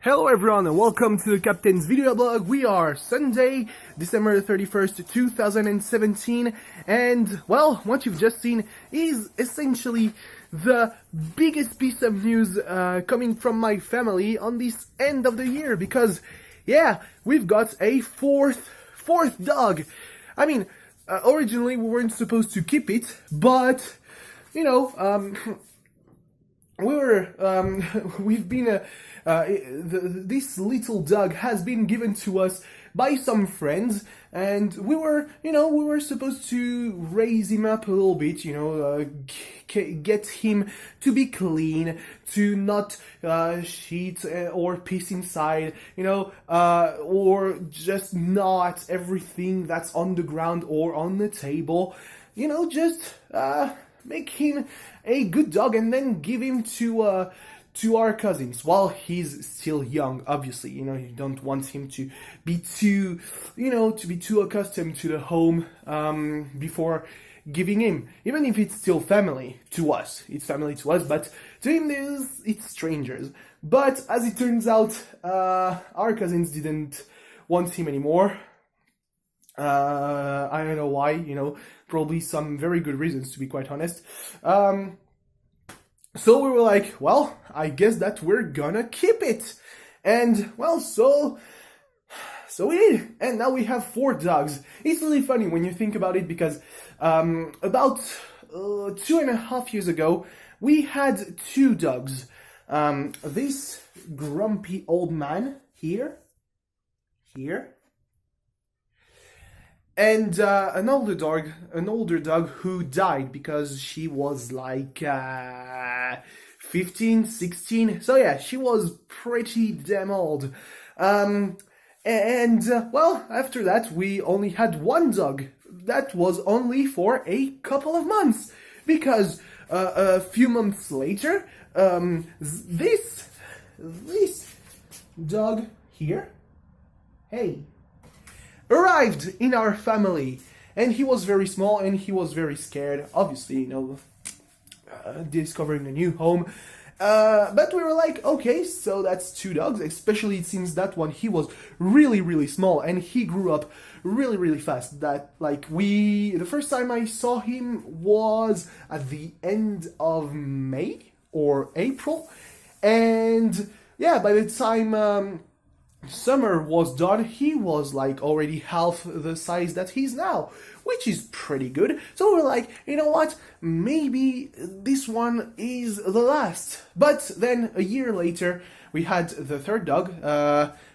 Hello everyone and welcome to the Captain's video blog. We are Sunday, December 31st, 2017, and well, what you've just seen is essentially the biggest piece of news coming from my family on this end of the year, because yeah, we've got a fourth dog. I mean, originally we weren't supposed to keep it, but you know, we've been this little dog has been given to us by some friends, and we were supposed to raise him up a little bit, get him to be clean, to not shit or piss inside, or just not everything that's on the ground or on the table, just make him a good dog and then give him to our cousins while he's still young. Obviously, you don't want him to be too accustomed to the home before giving him, even if it's still family to us. It's family to us, but to him it's strangers. But as it turns out, our cousins didn't want him anymore. I don't know why, probably some very good reasons, to be quite honest. So we were like, well, I guess that we're gonna keep it. And, well, so we did. And now we have 4 dogs. It's really funny when you think about it, because about 2.5 years ago, we had 2 dogs. This grumpy old man here, and an older dog who died because she was like 15, 16. So yeah, she was pretty damn old. Well, after that, we only had 1 dog. That was only for a couple of months, because a few months later, this dog here, arrived in our family, and he was very small and he was very scared, obviously, discovering a new home. But we were like, okay, so that's 2 dogs, especially since that one, he was really, really small and he grew up really, really fast. That, the first time I saw him was at the end of May or April, and yeah, by the time summer was done, he was already half the size that he's now, which is pretty good. So we're like, you know what, maybe this one is the last. But then a year later, we had the 3rd dog,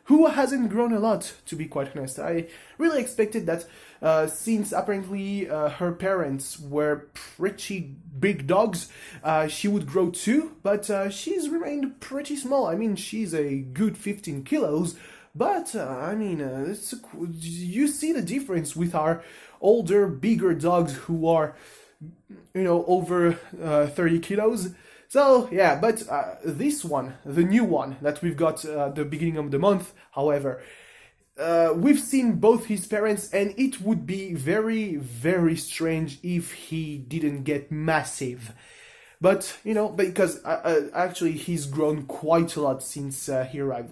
who hasn't grown a lot, to be quite honest. I really expected that, since apparently her parents were pretty big dogs, she would grow too, but she's remained pretty small. I mean, she's a good 15 kilos, but you see the difference with our older, bigger dogs who are, over 30 kilos. So yeah, but this one, the new one that we've got at the beginning of the month, however, we've seen both his parents, and it would be very, very strange if he didn't get massive. But, because actually he's grown quite a lot since he arrived.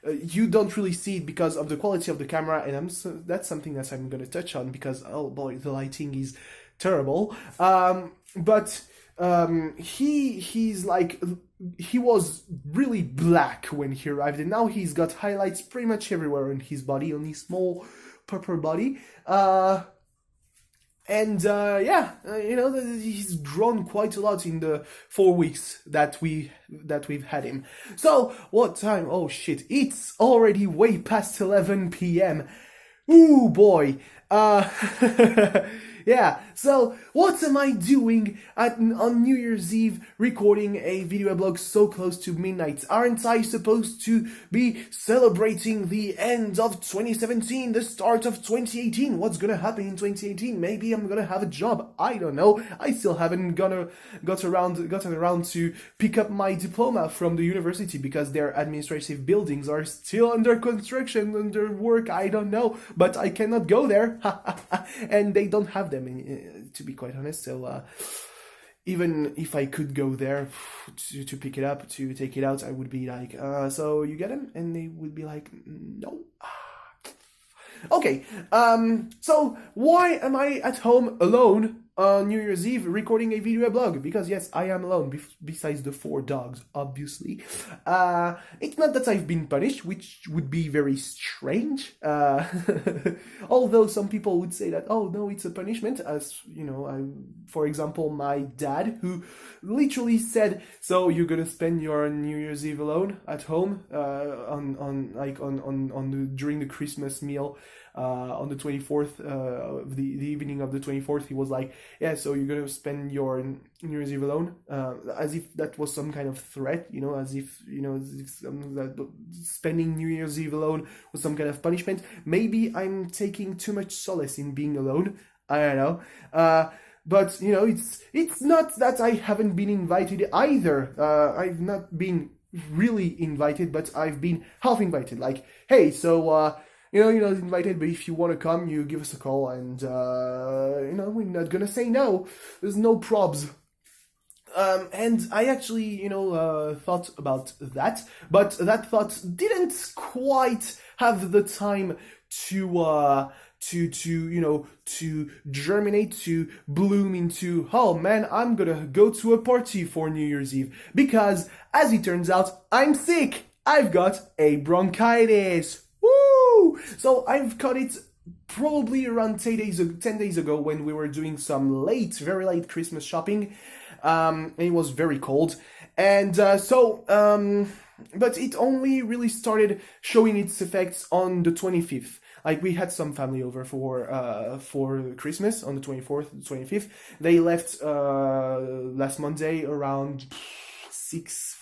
You don't really see it because of the quality of the camera, and that's something that I'm going to touch on, because, oh boy, the lighting is terrible. But he was really black when he arrived, and now he's got highlights pretty much everywhere on his body, on his small purple body. He's grown quite a lot in the 4 weeks that we've had him. So what time? Oh shit! It's already way past 11 p.m. Ooh boy. Yeah, so what am I doing on New Year's Eve recording a video blog so close to midnight? Aren't I supposed to be celebrating the end of 2017, the start of 2018? What's gonna happen in 2018? Maybe I'm gonna have a job. I don't know. I still haven't gotten around to pick up my diploma from the university, because their administrative buildings are still under construction, under work. I don't know, but I cannot go there, and they don't have them, to be quite honest. So even if I could go there to pick it up, to take it out, I would be like, so you get him? And they would be like, no. Okay, so why am I at home alone on New Year's Eve recording a video blog? Because yes, I am alone, besides the 4 dogs, obviously. It's not that I've been punished, which would be very strange. Although some people would say that, oh no, it's a punishment, as, you know, for example, my dad, who literally said, so you're gonna spend your New Year's Eve alone at home, during the Christmas meal, on the 24th, the evening of the 24th, he was like, yeah, so you're gonna spend your New Year's Eve alone, as if that was some kind of threat, you know, as if that spending New Year's Eve alone was some kind of punishment. Maybe I'm taking too much solace in being alone, I don't know, but, you know, it's not that I haven't been invited either. I've not been really invited, but I've been half invited, like, hey, so, you know, you're not invited, but if you want to come, you give us a call, and, you know, we're not gonna say no. There's no probs. And I actually, you know, thought about that, but that thought didn't quite have the time to germinate, to bloom into, oh man, I'm gonna go to a party for New Year's Eve, because, as it turns out, I'm sick! I've got a bronchitis! Woo! So I've caught it probably around 10 days ago when we were doing some very late Christmas shopping. And it was very cold. And but it only really started showing its effects on the 25th. Like, we had some family over for Christmas on the 24th, the 25th. They left last Monday around 6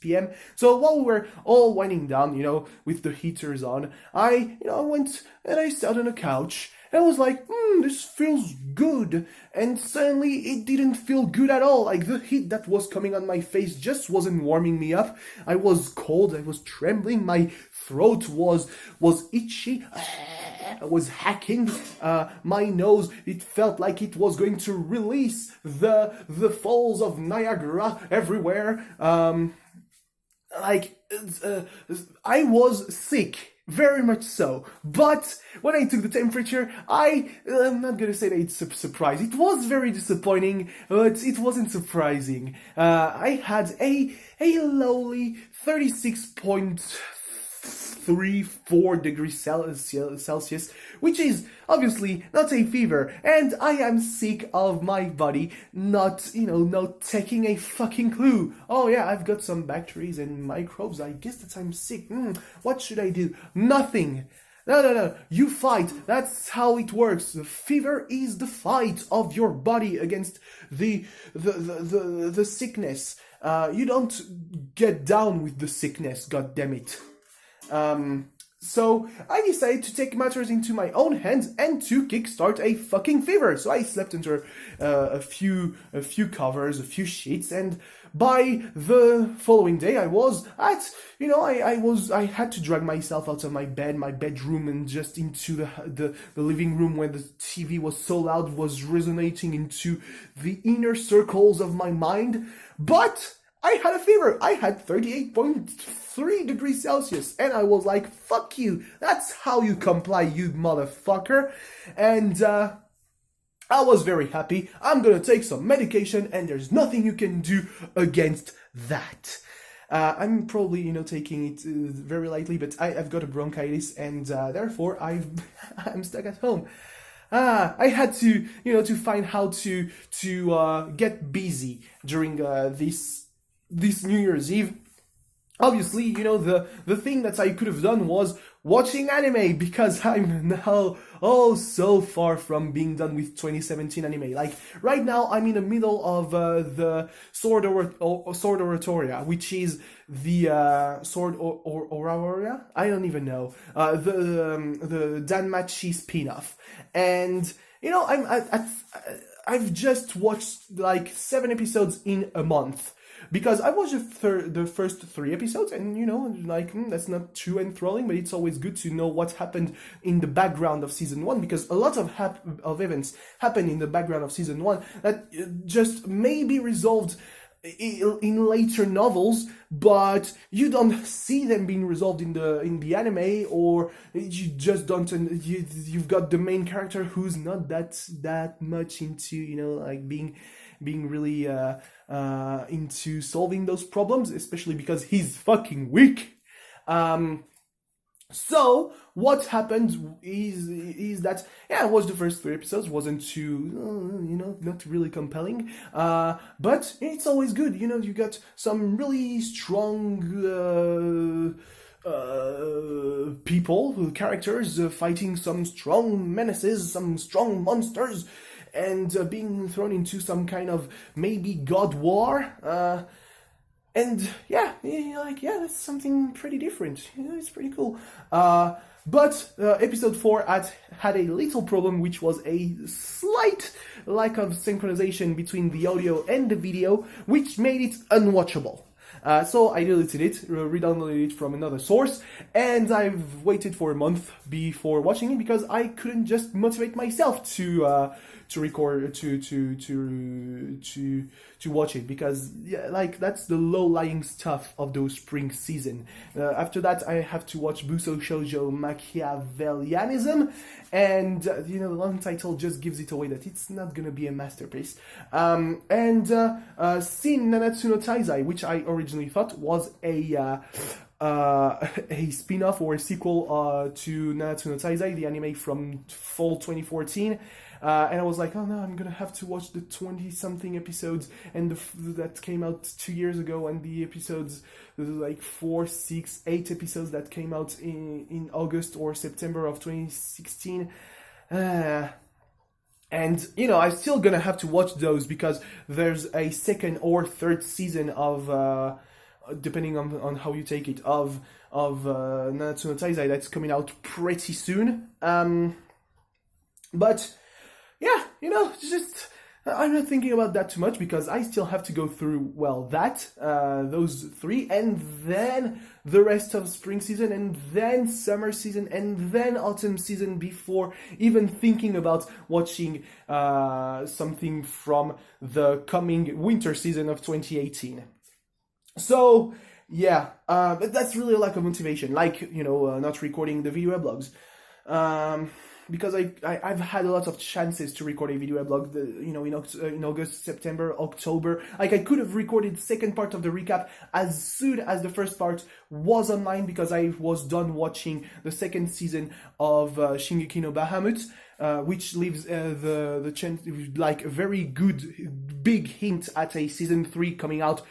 p.m. So while we were all winding down, you know, with the heaters on, I went and I sat on a couch and I was like, this feels good. And suddenly it didn't feel good at all. Like, the heat that was coming on my face just wasn't warming me up. I was cold, I was trembling, my throat was itchy. I was hacking my nose. It felt like it was going to release the falls of Niagara everywhere. I was sick, very much so. But when I took the temperature, I'm not gonna say that it's a surprise. It was very disappointing, but it wasn't surprising. I had a lowly 36.34 degrees Celsius, which is obviously not a fever, and I am sick of my body not taking a fucking clue. Oh yeah, I've got some bacteria and microbes, I guess that I'm sick. What should I do? Nothing. No, you fight. That's how it works. The fever is the fight of your body against the sickness. You don't get down with the sickness, god damn it. So I decided to take matters into my own hands and to kickstart a fucking fever. So I slept under a few covers, a few sheets, and by the following day I was at, I had to drag myself out of my bedroom, and just into the living room where the TV was so loud, was resonating into the inner circles of my mind. But I had a fever. I had 38.3 degrees Celsius. And I was like, fuck you. That's how you comply, you motherfucker. And I was very happy. I'm gonna take some medication, and there's nothing you can do against that. I'm probably, taking it very lightly, but I've got a bronchitis, and therefore I'm stuck at home. I had to, to find how to get busy during this New Year's Eve. Obviously, the thing that I could have done was watching anime, because I'm now so far from being done with 2017 anime. Like, right now I'm in the middle of the Sword Oratoria, which is the Sword Oratoria? I don't even know. The Danmachi spin-off. And, I've just watched like 7 episodes in a month. because I watched the first 3 episodes, and like that's not too enthralling, but it's always good to know what happened in the background of season 1, because a lot of events happen in the background of season 1 that just may be resolved in later novels, but you don't see them being resolved in the anime, or you just don't. You've got the main character who's not that much into like being really into solving those problems, especially because he's fucking weak. So what happened is that I watched the first 3 episodes, wasn't too not really compelling, but it's always good. You got some really strong characters fighting some strong menaces, some strong monsters, and being thrown into some kind of maybe god war. And that's something pretty different. It's pretty cool. But episode 4 had a little problem, which was a slight lack of synchronization between the audio and the video, which made it unwatchable. So I deleted it, re-downloaded it from another source, and I've waited for a month before watching it because I couldn't just motivate myself to record to watch it, because that's the low-lying stuff of those spring season. After that, I have to watch Buso Shoujo Machiavellianism, and the long title just gives it away that it's not gonna be a masterpiece. And Sin Nanatsu no Taizai, which I originally thought was a spin-off or a sequel to Nanatsu no Taizai, the anime from fall 2014. And I was like, oh no, I'm gonna have to watch the 20-something episodes and that came out 2 years ago, and the episodes, like 4, 6, 8 episodes that came out in August or September of 2016. And I'm still gonna have to watch those because there's a second or third season of, depending on how you take it, of Nanatsu no Taizai that's coming out pretty soon. But yeah, just I'm not thinking about that too much because I still have to go through, those 3, and then the rest of spring season, and then summer season, and then autumn season before even thinking about watching something from the coming winter season of 2018. So, yeah, but that's really a lack of motivation, not recording the video blogs. Because I've had a lot of chances to record a video blog, in August, September, October. I could have recorded the second part of the recap as soon as the first part was online, because I was done watching the second season of Shingeki no Bahamut, which leaves the chance, a very good big hint at a season 3 coming out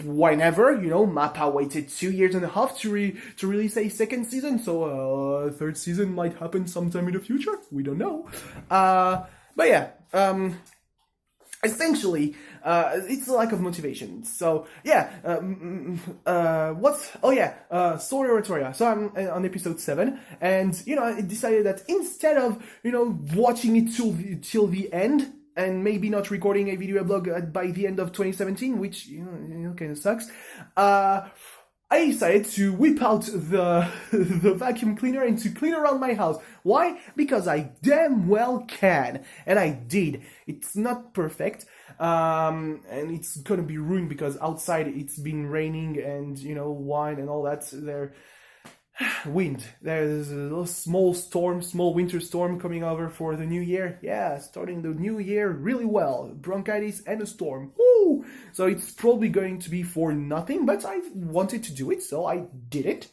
whenever. Mappa waited 2.5 years to release a second season, so a third season might happen sometime in the future. We don't know. But yeah, essentially, it's a lack of motivation. So yeah, Sword Oratoria. So I'm on episode 7, and I decided that instead of watching it till the end, and maybe not recording a video blog by the end of 2017, which kind of sucks, I decided to whip out the vacuum cleaner and to clean around my house. Why? Because I damn well can, and I did. It's not perfect, and it's gonna be ruined because outside it's been raining and wine and all that. Wind. There's a small winter storm coming over for the new year. Yeah, starting the new year really well. Bronchitis and a storm. Woo! So it's probably going to be for nothing, but I wanted to do it, so I did it.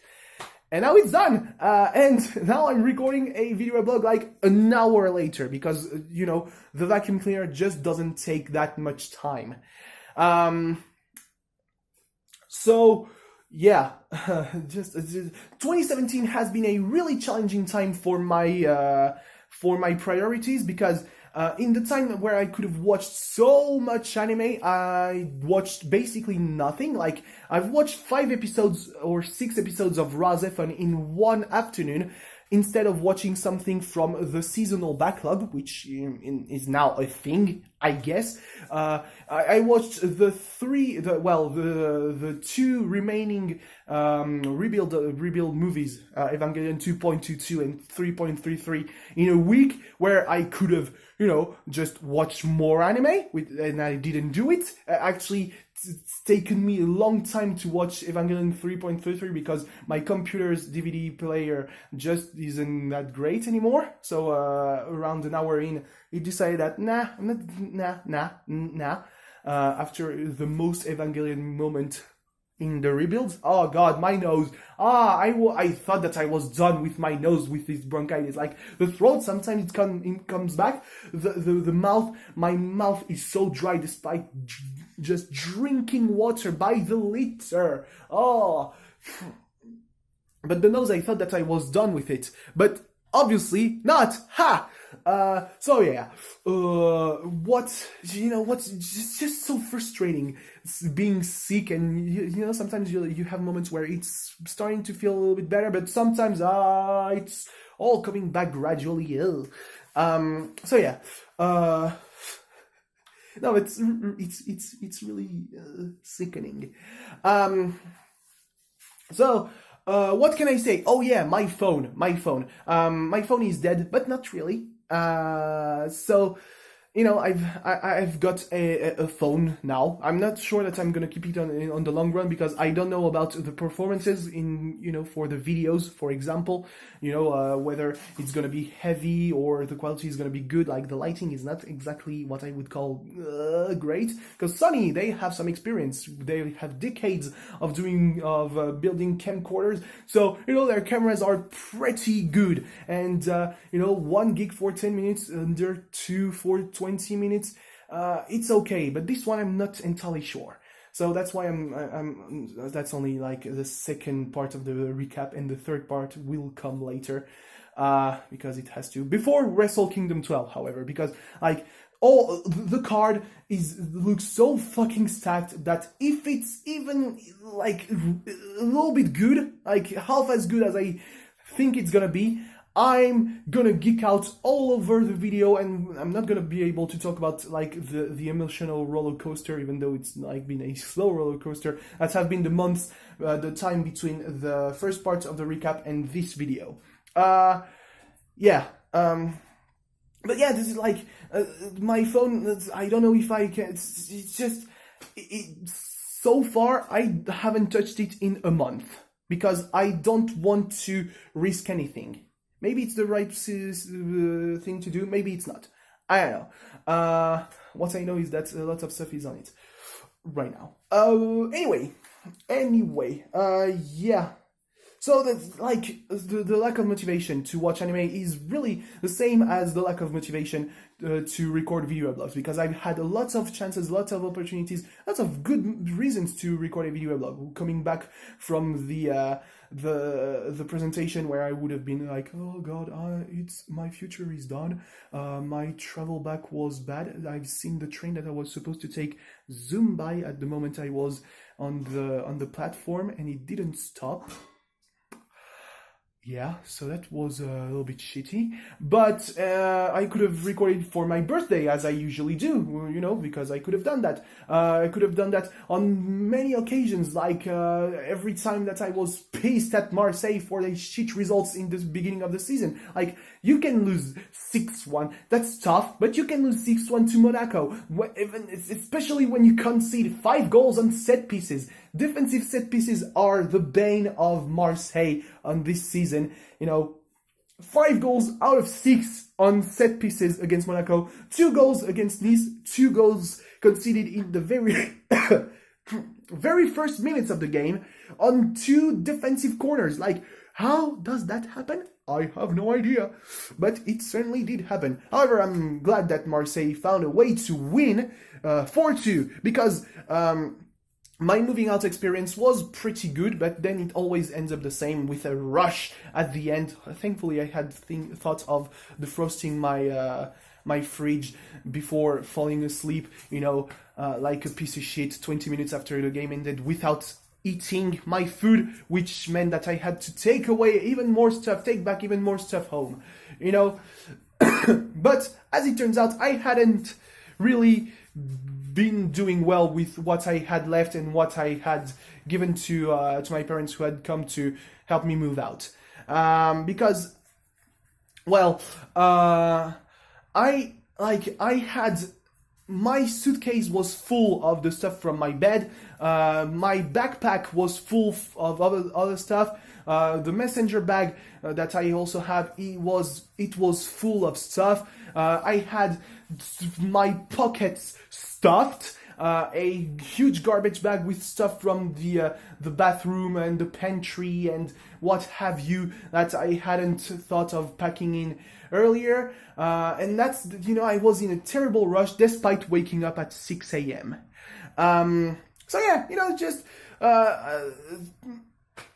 And now it's done. And now I'm recording a video blog an hour later because, the vacuum cleaner just doesn't take that much time. So... yeah, 2017 has been a really challenging time for my priorities, because in the time where I could have watched so much anime, I watched basically nothing. I've watched 5 episodes or 6 episodes of Razefon in one afternoon, instead of watching something from the seasonal backlog, which is now a thing, I guess, I watched the two remaining rebuild movies, Evangelion 2.22 and 3.33, in a week, where I could have, just watched more anime, and I didn't do it. Actually, it's taken me a long time to watch Evangelion 3.33 because my computer's DVD player just isn't that great anymore. So around an hour in, it decided that nah. After the most Evangelion moment in the rebuild, oh god, my nose. I thought that I was done with my nose with this bronchitis. Like the throat, sometimes it comes back. The mouth, my mouth is so dry despite just drinking water by the liter. Oh, but the nose, I thought that I was done with it, but obviously not. Ha! So yeah, what's just so frustrating being sick, and sometimes you have moments where it's starting to feel a little bit better, but sometimes it's all coming back gradually. So yeah, no, it's really sickening. So. What can I say? Oh yeah, my phone. My phone is dead, but not really. So, I've got a phone now. I'm not sure that I'm gonna keep it on the long run because I don't know about the performances for the videos, for example. Whether it's gonna be heavy or the quality is gonna be good. Like the lighting is not exactly what I would call great. Because Sony, they have some experience. They have decades of building camcorders. So their cameras are pretty good. And 1 gig for 10 minutes, under 2 for 20 minutes, it's okay. But this one, I'm not entirely sure. So that's why that's only like the second part of the recap, and the third part will come later, because it has to, before Wrestle Kingdom 12, however, because like all the card looks so fucking stacked that if it's even like a little bit good, like half as good as I think it's gonna be, I'm gonna geek out all over the video, and I'm not gonna be able to talk about like the emotional roller coaster, even though it's like been a slow roller coaster that have been the months, the time between the first part of the recap and this video. But yeah, this is like my phone. I don't know if I can. It's just so far I haven't touched it in a month because I don't want to risk anything. Maybe it's the right thing to do. Maybe it's not. I don't know. What I know is that a lot of stuff is on it right now. Anyway, yeah. So that's like the lack of motivation to watch anime is really the same as the lack of motivation to record video blogs, because I've had lots of chances, lots of opportunities, lots of good reasons to record a video blog. Coming back from the presentation where I would have been like, oh god, my future is done. My travel back was bad. I've seen the train that I was supposed to take zoom by at the moment I was on the platform, and it didn't stop. Yeah, so that was a little bit shitty, but I could have recorded for my birthday as I usually do, because I could have done that. I could have done that on many occasions, like every time that I was pissed at Marseille for the shit results in the beginning of the season. Like, you can lose 6-1, that's tough, but you can lose 6-1 to Monaco, especially when you concede 5 goals on set pieces. Defensive set pieces are the bane of Marseille on this season. 5 goals out of 6 on set pieces against Monaco, 2 goals against Nice, 2 goals conceded in the very first minutes of the game on 2 defensive corners. Like, how does that happen? I have no idea, but it certainly did happen. However, I'm glad that Marseille found a way to win 4-2, because my moving out experience was pretty good, but then it always ends up the same with a rush at the end. Thankfully, I had thought of defrosting my fridge before falling asleep, like a piece of shit 20 minutes after the game ended, without eating my food, which meant that I had to take away even more stuff, take back even more stuff home, you know. But as it turns out, I hadn't really been doing well with what I had left and what I had given to my parents who had come to help me move out. Because, well, I had, my suitcase was full of the stuff from my bed. My backpack was full of other stuff. The messenger bag that I also have, it was full of stuff. I had my pockets stuffed. A huge garbage bag with stuff from the bathroom and the pantry and what have you that I hadn't thought of packing in earlier. And that's, I was in a terrible rush despite waking up at 6 a.m. So yeah, just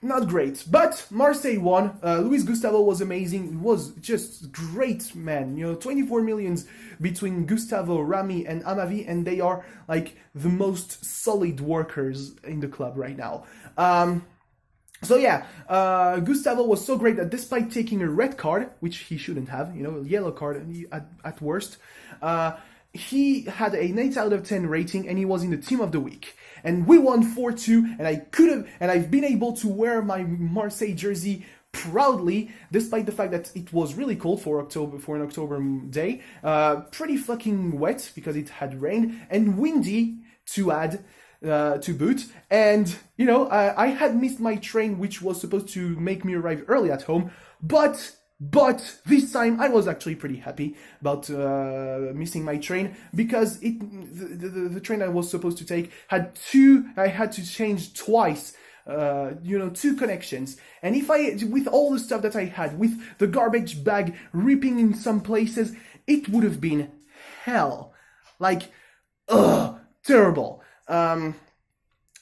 not great. But Marseille won. Luis Gustavo was amazing. It was just great, man. 24 millions between Gustavo, Rami, and Amavi, and they are like the most solid workers in the club right now. So yeah, Gustavo was so great that despite taking a red card, which he shouldn't have, a yellow card at worst, he had an 8 out of 10 rating and he was in the team of the week. And we won 4-2, and I've been able to wear my Marseille jersey proudly, despite the fact that it was really cold for an October day, pretty fucking wet because it had rained, and windy to add to boot. And I had missed my train, which was supposed to make me arrive early at home, but this time I was actually pretty happy about missing my train, because the train I was supposed to take I had to change twice, 2 connections. And with all the stuff that I had, with the garbage bag ripping in some places, it would have been hell. Like, terrible.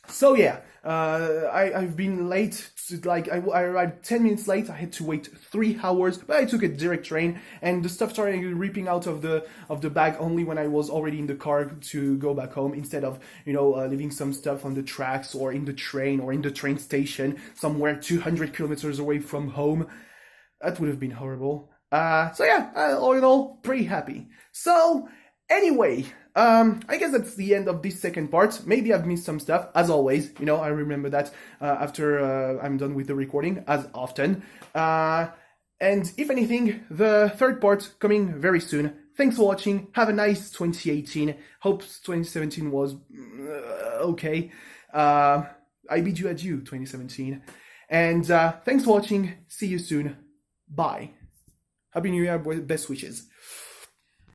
So yeah, I've been late. I arrived 10 minutes late. I had to wait 3 hours, but I took a direct train, and the stuff started ripping out of the bag only when I was already in the car to go back home, instead of leaving some stuff on the tracks or in the train or in the train station somewhere 200 kilometers away from home. That would have been horrible. So yeah, all in all, pretty happy. So anyway, I guess that's the end of this second part. Maybe I've missed some stuff, as always. I remember that after I'm done with the recording, as often. And if anything, the third part coming very soon. Thanks for watching. Have a nice 2018. Hope 2017 was okay. I bid you adieu, 2017. And thanks for watching. See you soon. Bye. Happy New Year. Best wishes.